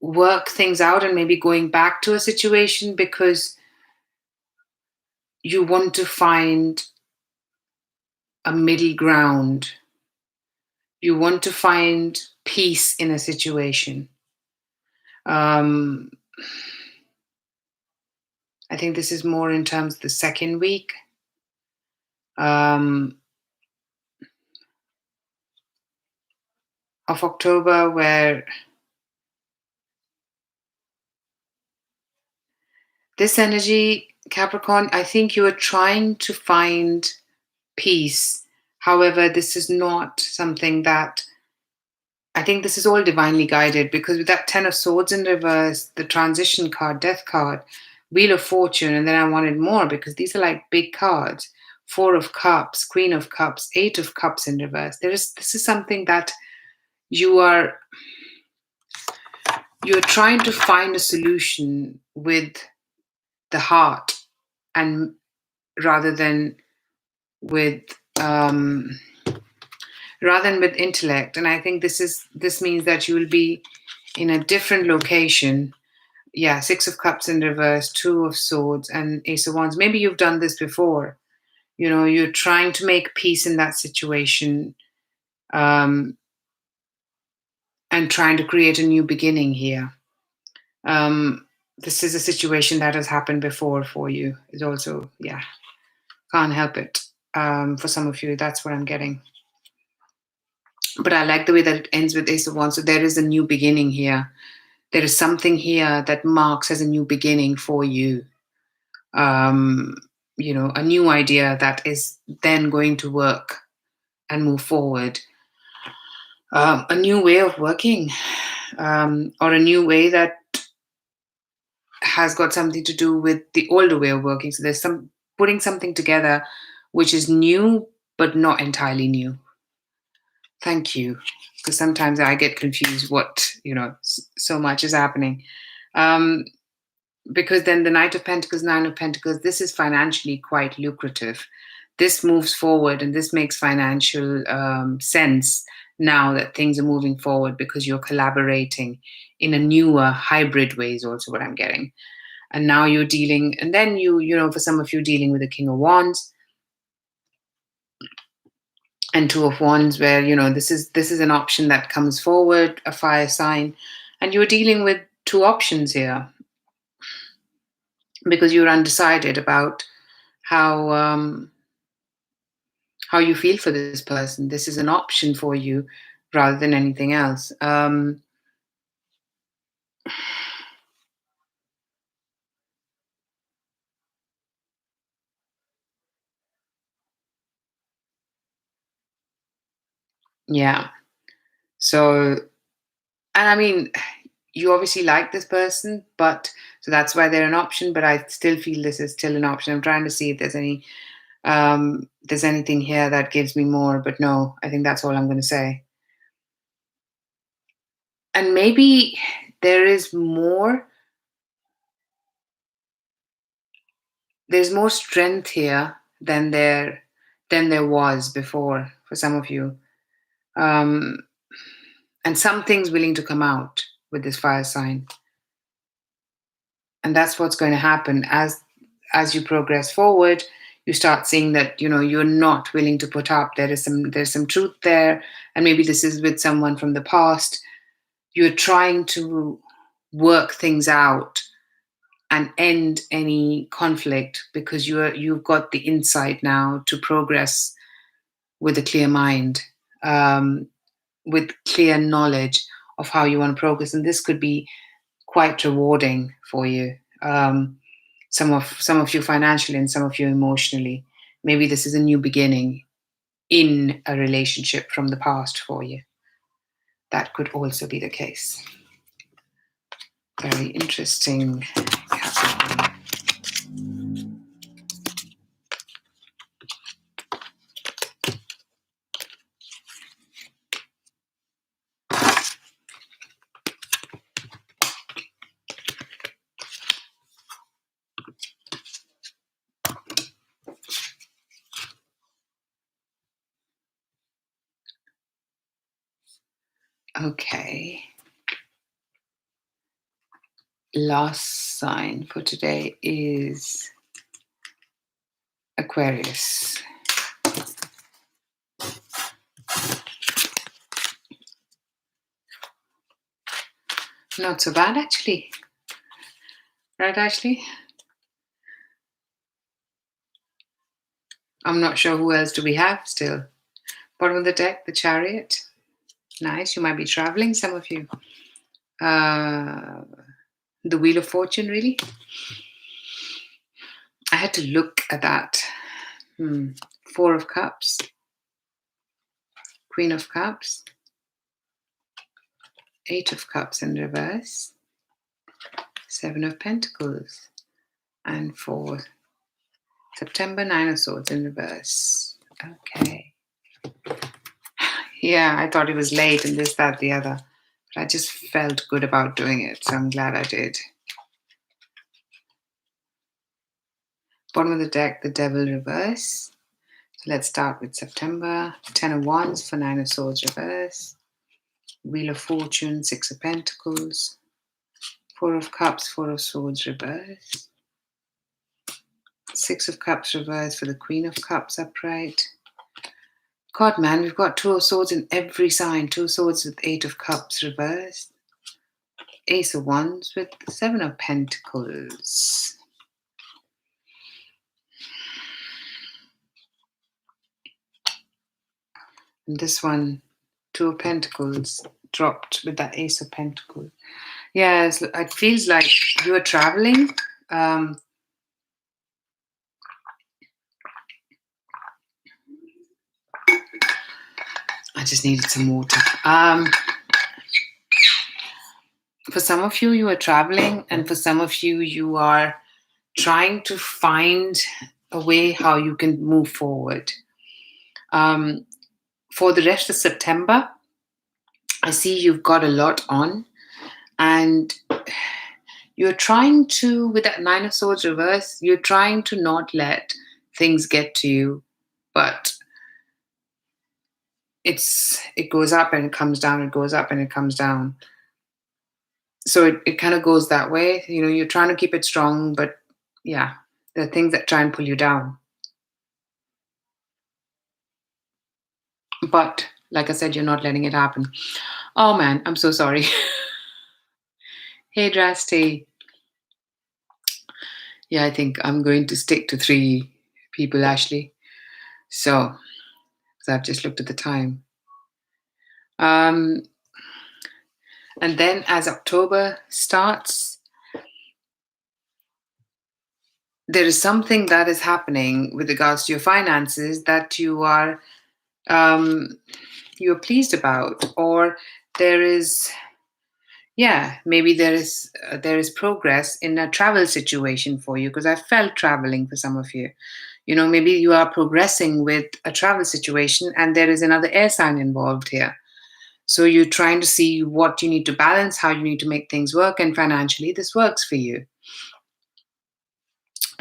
work things out and maybe going back to a situation because you want to find a middle ground. You want to find peace in a situation. I think this is more in terms of the second week. of October, where this energy, Capricorn, I think you are trying to find peace. However, this is not something that I think this is all divinely guided, because with that Ten of Swords in reverse, the transition card, Death card, Wheel of Fortune, and then I wanted more because these are like big cards. Four of Cups, Queen of Cups, Eight of Cups in reverse. This is something that you are you're trying to find a solution with the heart, and rather than with um, rather than with intellect. And I think this means that you will be in a different location. Yeah, Six of Cups in reverse, Two of Swords, and Ace of Wands. Maybe you've done this before. You're trying to make peace in that situation, um, and trying to create a new beginning here. This is a situation that has happened before for you. It's also, yeah, can't help it. For some of you, that's what I'm getting. But I like the way that it ends with Ace of Wands. So there is a new beginning here. There is something here that marks as a new beginning for you. A new idea that is then going to work and move forward. A new way of working, or a new way that has got something to do with the older way of working. So there's some putting something together which is new but not entirely new. Thank you, because sometimes I get confused what so much is happening. Because then the Knight of Pentacles, Nine of Pentacles, this is financially quite lucrative. This moves forward and this makes financial sense now that things are moving forward, because you're collaborating in a newer hybrid way is also what I'm getting. And now you're dealing, and then for some of you, dealing with the King of Wands and Two of Wands, where this is an option that comes forward, a fire sign, and you're dealing with two options here because you're undecided about how you feel for this person. This is an option for you rather than anything else. Yeah. So, and I mean, you obviously like this person, but so that's why they're an option. But I still feel this is still an option. I'm trying to see if there's anything here that gives me more, but no, I think that's all I'm going to say. And maybe there is more. There's more strength here than there was before for some of you, and something's willing to come out with this fire sign, and that's what's going to happen as you progress forward. You start seeing that you're not willing to put up. There's some truth there, and maybe this is with someone from the past. You're trying to work things out and end any conflict because you've got the insight now to progress with a clear mind, with clear knowledge of how you want to progress, and this could be quite rewarding for you. Some of you financially and some of you emotionally. Maybe this is a new beginning in a relationship from the past for you. That could also be the case. Very interesting, Capricorn. Okay. Last sign for today is Aquarius. Not so bad, actually. Right, Ashley? I'm not sure who else do we have still. Bottom of the deck, the Chariot. Nice. You might be traveling, some of you. The Wheel of Fortune, really? I had to look at that. Four of Cups. Queen of Cups. Eight of Cups in reverse. Seven of Pentacles. And for September, Nine of Swords in reverse. Okay. Yeah, I thought it was late and this, that, the other. But I just felt good about doing it, so I'm glad I did. Bottom of the deck, the Devil reverse. So let's start with September. 10 of Wands for Nine of Swords reverse. Wheel of Fortune, Six of Pentacles. Four of Cups, Four of Swords reverse. Six of Cups reverse for the Queen of Cups upright. God, man, we've got Two of Swords in every sign. Two of Swords with Eight of Cups reversed. Ace of Wands with Seven of Pentacles. And this one, Two of Pentacles dropped with that Ace of Pentacles. Yeah, it feels like you are traveling. I just needed some water. For some of you, you are traveling, and for some of you, you are trying to find a way how you can move forward. For the rest of September, I see you've got a lot on, and you're trying to, with that Nine of Swords reverse, you're trying to not let things get to you, but it goes up and it comes down, it goes up and it comes down. So it kind of goes that way. You know, you're trying to keep it strong, but yeah, there are things that try and pull you down. But like I said, you're not letting it happen. Oh man, I'm so sorry. Hey Drasty. Yeah, I think I'm going to stick to 3 people, Ashley. So I've just looked at the time. And then as October starts, there is something that is happening with regards to your finances that you're pleased about, or there is, maybe there is progress in a travel situation for you, because I felt traveling for some of you. You know, maybe you are progressing with a travel situation and there is another air sign involved here. So you're trying to see what you need to balance, how you need to make things work, and financially this works for you.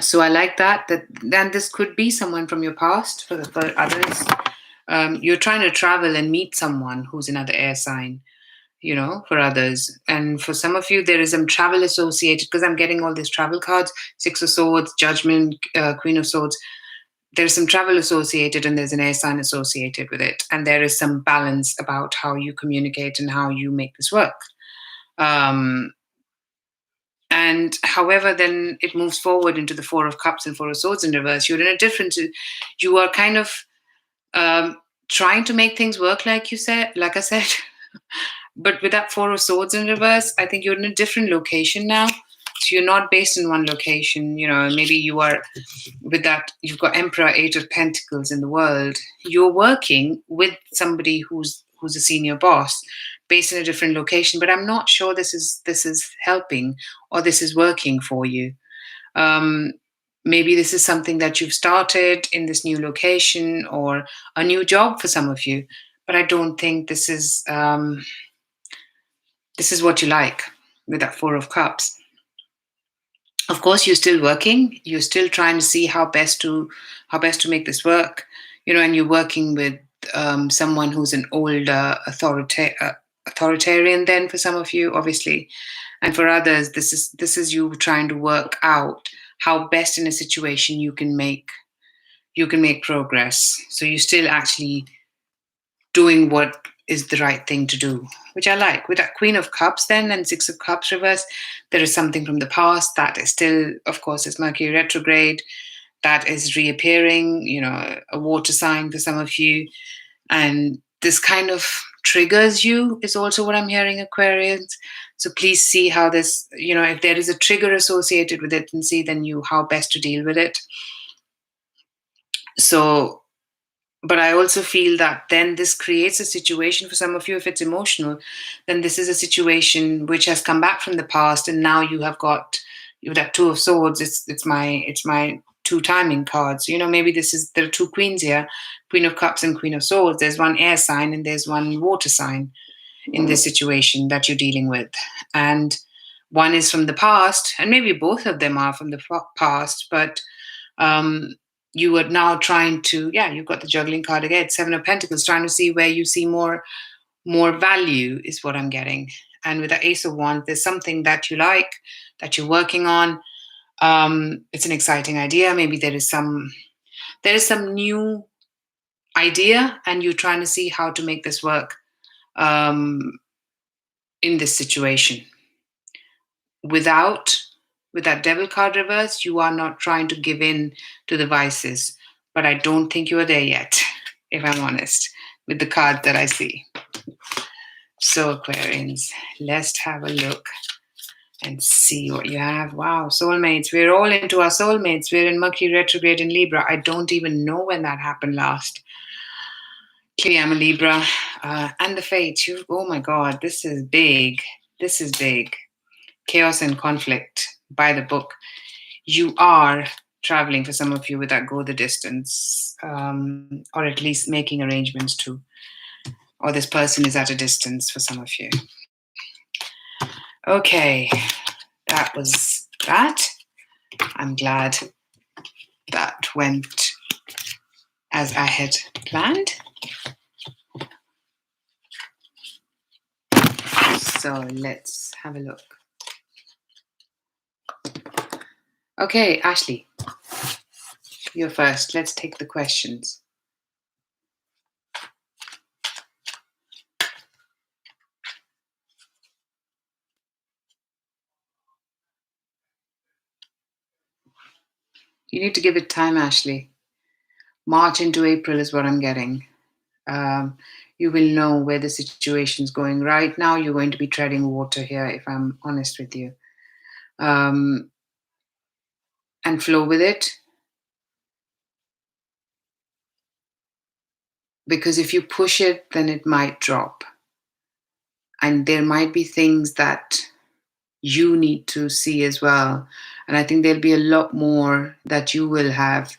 So I like that then this could be someone from your past. For others, you're trying to travel and meet someone who's another air sign, you know, for others. And for some of you, there is some travel associated, because I'm getting all these travel cards: Six of Swords, Judgment, Queen of Swords. There's some travel associated and there's an air sign associated with it. And there is some balance about how you communicate and how you make this work. And however, then it moves forward into the Four of Cups and Four of Swords in reverse. You are kind of trying to make things work, like I said. But with that Four of Swords in reverse, I think you're in a different location now. So you're not based in one location. You know, maybe you are with that. You've got Emperor, Eight of Pentacles in the world. You're working with somebody who's a senior boss, based in a different location. But I'm not sure this is helping or this is working for you. Maybe this is something that you've started in this new location, or a new job for some of you. But I don't think this is what you like with that Four of Cups. Of course, you're still working. You're still trying to see how best to make this work. You know, and you're working with someone who's an older authoritarian. Then for some of you, obviously, and for others, this is you trying to work out how best in a situation you can make progress. So you're still actually doing what is the right thing to do, which I like. With that Queen of Cups then and Six of Cups reverse, there is something from the past that is still, of course, it's Mercury retrograde. that is reappearing, a water sign for some of you. And this kind of triggers you, is also what I'm hearing, Aquarians. So please see how this, if there is a trigger associated with it, and see then how best to deal with it. So, but I also feel that then this creates a situation for some of you, if it's emotional, then this is a situation which has come back from the past, and now you have that Two of Swords. It's my two timing cards. Maybe there are two queens here, Queen of Cups and Queen of Swords. There's one air sign and there's one water sign in this situation that you're dealing with. And one is from the past, and maybe both of them are from the past, but you are now trying to, you've got the juggling card again, Seven of Pentacles, trying to see where you see more value, is what I'm getting. And with the Ace of Wands, there's something that you like, that you're working on. It's an exciting idea. Maybe there is some new idea, and you're trying to see how to make this work in this situation. With that Devil card reverse, you are not trying to give in to the vices, but I don't think you are there yet, if I'm honest, with the card that I see. So Aquarians, let's have a look and see what you have. Wow, soulmates. We're all into our soulmates. We're in Mercury retrograde in Libra. I don't even know when that happened last. Clearly, I'm a Libra. And the Fates. Oh my God, this is big. This is big. Chaos and conflict by the book. You are traveling, for some of you, with that go the distance, or at least making arrangements to, or this person is at a distance for some of you. Okay, that was that. I'm glad that went as I had planned. So let's have a look. Okay, Ashley, you're first. Let's take the questions. You need to give it time, Ashley. March into April is what I'm getting. You will know where the situation's going. Right now, you're going to be treading water here, if I'm honest with you. And flow with it. Because if you push it, then it might drop. And there might be things that you need to see as well. And I think there'll be a lot more that you will have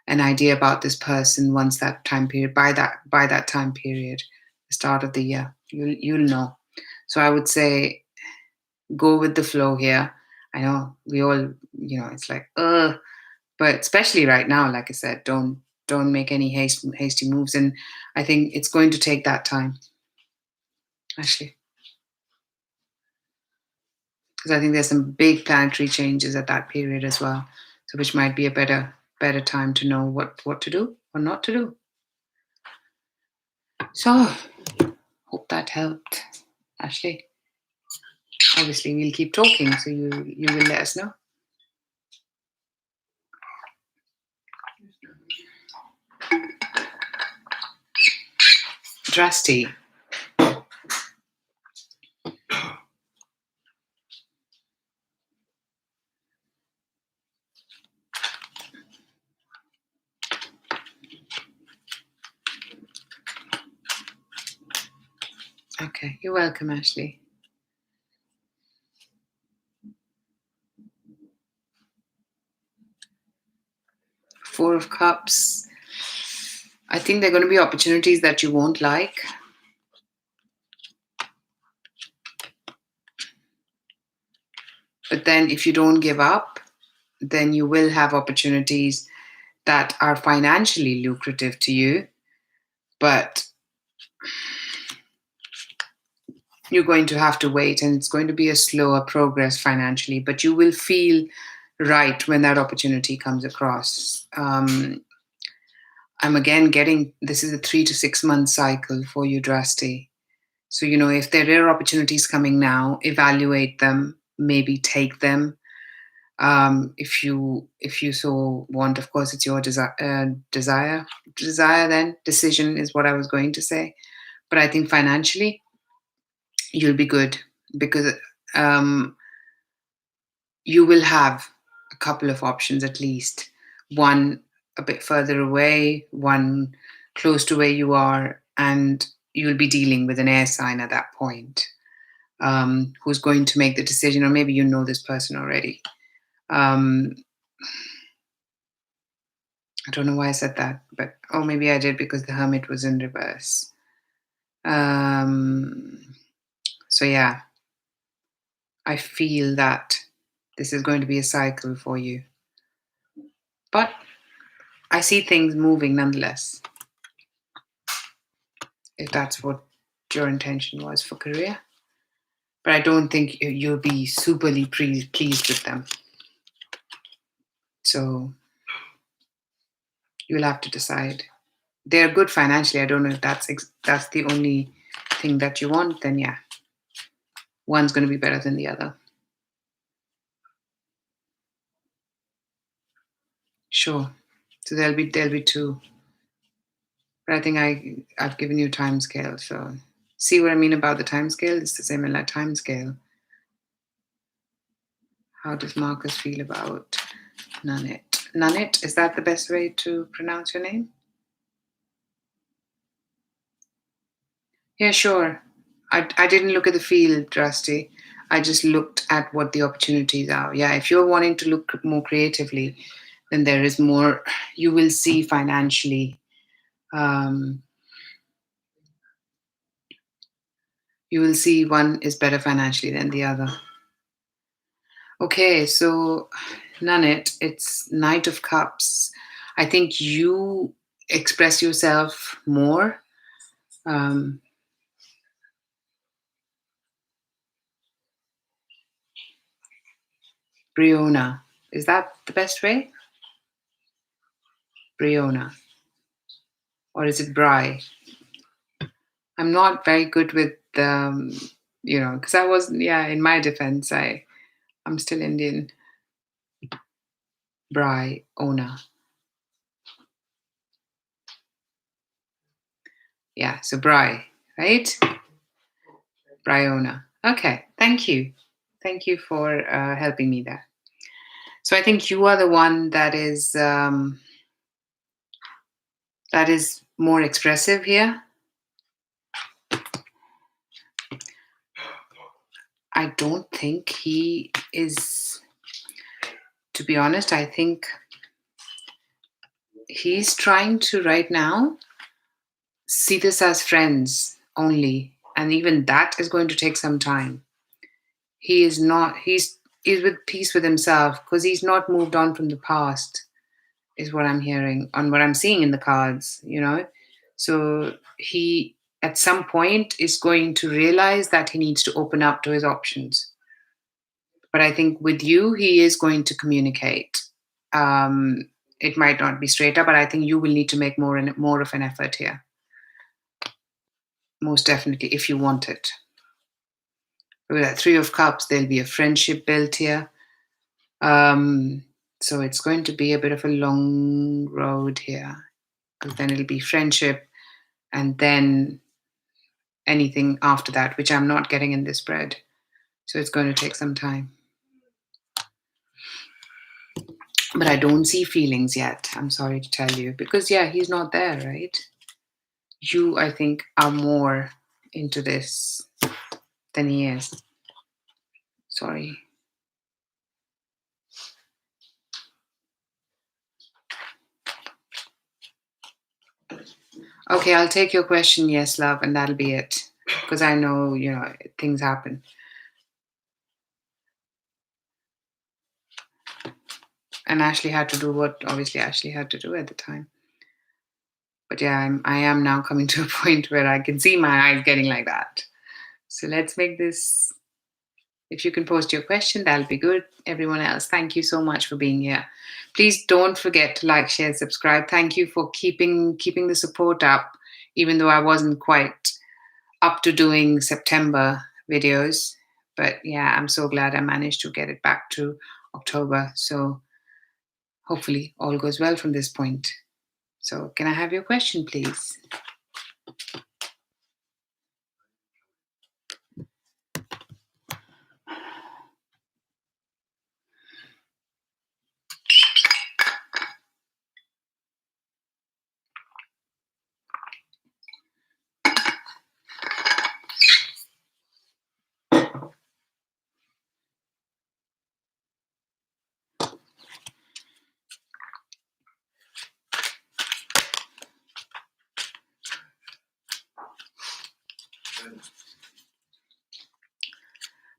an idea about this person once that time period, by that time period, the start of the year, you'll know. So I would say go with the flow here. I know we all, it's like, but especially right now, like I said, don't make any hasty moves. And I think it's going to take that time, Ashley. Because I think there's some big planetary changes at that period as well. So which might be a better time to know what to do or not to do. So hope that helped, Ashley. Obviously, we'll keep talking, so you will let us know. Drasti. Okay, you're welcome, Ashley. Four of Cups. I think there are going to be opportunities that you won't like. But then if you don't give up, then you will have opportunities that are financially lucrative to you. But you're going to have to wait, and it's going to be a slower progress financially, but you will feel right when that opportunity comes across. I'm again getting, this is a 3 to 6 month cycle for you, Drasti. So, if there are opportunities coming now, evaluate them, maybe take them. If you so want, of course, it's your desire. Then decision is what I was going to say. But I think financially you'll be good, because um, you will have a couple of options at least. One a bit further away, one close to where you are, and you'll be dealing with an air sign at that point, who's going to make the decision, or maybe you know this person already. I don't know why I said that, but maybe I did because the Hermit was in reverse. So yeah, I feel that this is going to be a cycle for you. But I see things moving nonetheless, if that's what your intention was for career. But I don't think you'll be superly pleased with them. So you'll have to decide. They're good financially. I don't know if that's the only thing that you want. Then yeah, one's going to be better than the other. Sure. So there'll be two. But I think I've given you time scale. So see what I mean about the time scale? It's the same in that time scale. How does Marcus feel about Nanit? Nanit, is that the best way to pronounce your name? Yeah, sure. I didn't look at the field, Rusty. I just looked at what the opportunities are. Yeah, if you're wanting to look more creatively, then there is more you will see financially. You will see one is better financially than the other. Okay, so Nanit, it's Knight of Cups. I think you express yourself more. Briona, is that the best way? Briona, or is it Bry? I'm not very good with because I wasn't. Yeah, in my defense, I'm still Indian. Bry Ona. Yeah, so Bry, right? Bryona. Okay, thank you. Thank you for helping me there. So I think you are the one that is more expressive here. I don't think he is. To be honest, I think he's trying to right now see this as friends only, and even that is going to take some time. He is not. He's with peace with himself because he's not moved on from the past, is what I'm hearing on what I'm seeing in the cards. So he at some point is going to realize that he needs to open up to his options. But I think with you, he is going to communicate. It might not be straight up, but I think you will need to make more of an effort here. Most definitely, if you want it. With that Three of Cups, there'll be a friendship built here. So it's going to be a bit of a long road here. But then it'll be friendship, and then anything after that, which I'm not getting in this spread. So it's going to take some time. But I don't see feelings yet, I'm sorry to tell you. Because, yeah, he's not there, right? You, I think, are more into this than he is. Sorry. Okay, I'll take your question, yes, love, and that'll be it. Because I know, things happen. And Ashley had to do what obviously Ashley had to do at the time. But yeah, I am now coming to a point where I can see my eyes getting like that. So let's make this. If you can post your question, that'll be good. Everyone else, thank you so much for being here. Please don't forget to like, share, subscribe. Thank you for keeping the support up, even though I wasn't quite up to doing September videos. But yeah, I'm so glad I managed to get it back to October. So hopefully all goes well from this point. So can I have your question, please?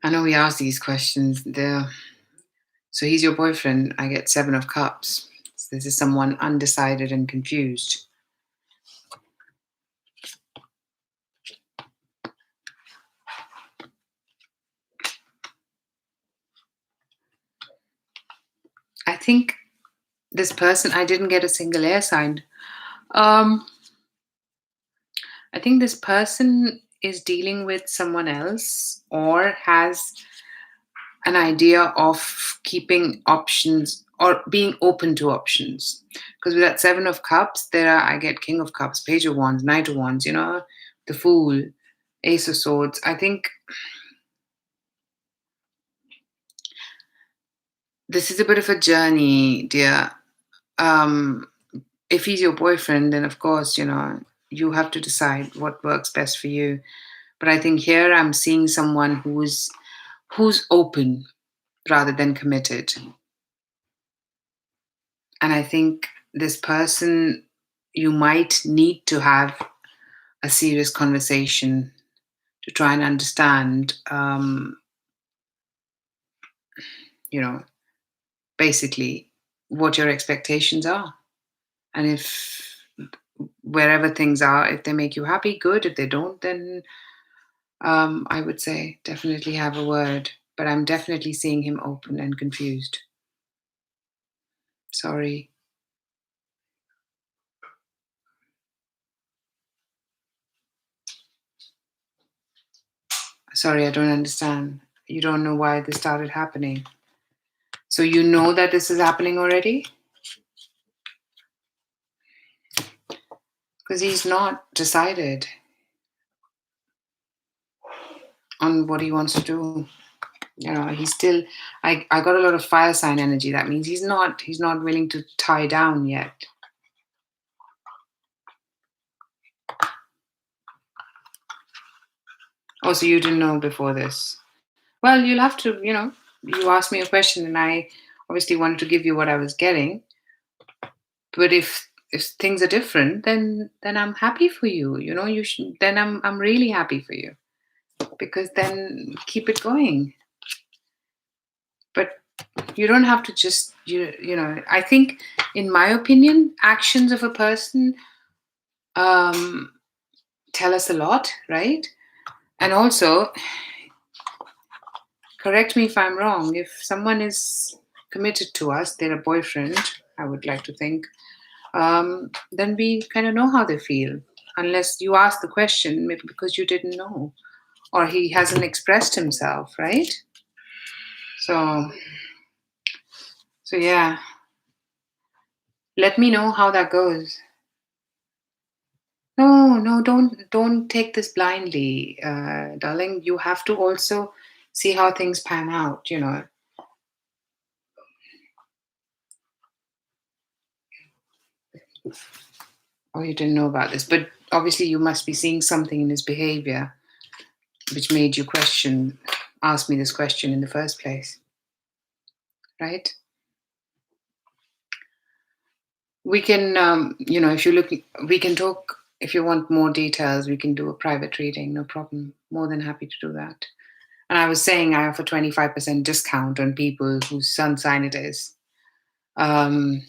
I know we ask these questions. So he's your boyfriend. I get 7 of Cups. So this is someone undecided and confused. I think this person, I didn't get a single air sign. I think this person is dealing with someone else or has an idea of keeping options or being open to options. Because with that 7 of Cups, I get King of Cups, Page of Wands, Knight of Wands, the Fool, Ace of Swords. I think this is a bit of a journey, dear. Um, if he's your boyfriend, then of course, you have to decide what works best for you. But I think here I'm seeing someone who's open rather than committed. And I think this person, you might need to have a serious conversation to try and understand, you know, basically what your expectations are. And if wherever things are, if they make you happy, good. If they don't, then I would say definitely have a word. But I'm definitely seeing him open and confused. Sorry. Sorry, I don't understand. You don't know why this started happening. So you know that this is happening already? Because he's not decided on what he wants to do. He's still I got a lot of fire sign energy. That means he's not willing to tie down yet. Oh, so you didn't know before this. Well, you'll have to, you asked me a question and I obviously wanted to give you what I was getting. But if things are different, then I'm happy for you. You should then I'm really happy for you. Because then keep it going. But you don't have to just I think, in my opinion, actions of a person um tell us a lot, right? And also, correct me if I'm wrong, if someone is committed to us, they're a boyfriend, I would like to think, then we kind of know how they feel, unless you ask the question, maybe because you didn't know or he hasn't expressed himself, right? So yeah, let me know how that goes. No, no, don't take this blindly, darling. You have to also see how things pan out. Oh, you didn't know about this, but obviously you must be seeing something in his behavior which made you ask me this question in the first place, right? We can, if you're looking, we can talk. If you want more details, we can do a private reading. No problem. More than happy to do that. And I was saying I offer 25% discount on people whose sun sign it is. Um,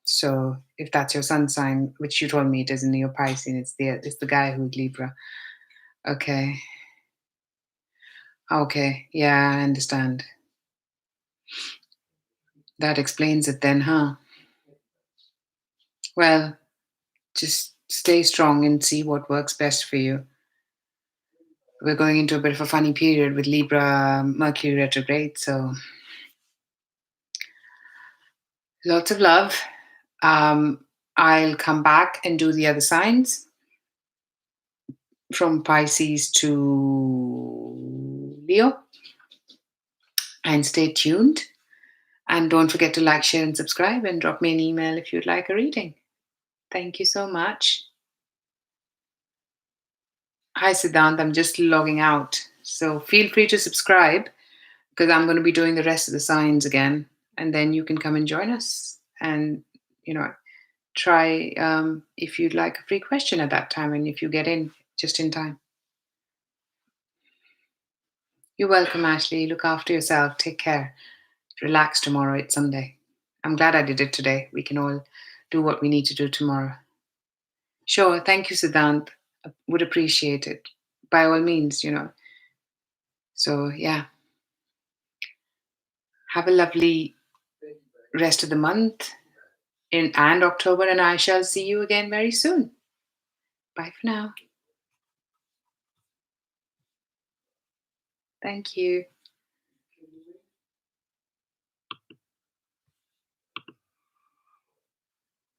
so if that's your sun sign, which you told me it is in your Pisces, it's the guy who's Libra. Okay. Okay. Yeah, I understand. That explains it then, huh? Well, just stay strong and see what works best for you. We're going into a bit of a funny period with Libra Mercury retrograde, so Lots of love. I'll come back and do the other signs from Pisces to Leo. And stay tuned. And don't forget to like, share, and subscribe, and drop me an email if you'd like a reading. Thank you so much. Hi, Siddhant. I'm just logging out. So feel free to subscribe because I'm going to be doing the rest of the signs again. And then you can come and join us and, try if you'd like a free question at that time and if you get in just in time. You're welcome, Ashley. Look after yourself. Take care. Relax tomorrow. It's Sunday. I'm glad I did it today. We can all do what we need to do tomorrow. Sure. Thank you, Siddhant. Would appreciate it. By all means. So, yeah. Have a lovely rest of the month and October, and I shall see you again very soon. Bye for now. Thank you.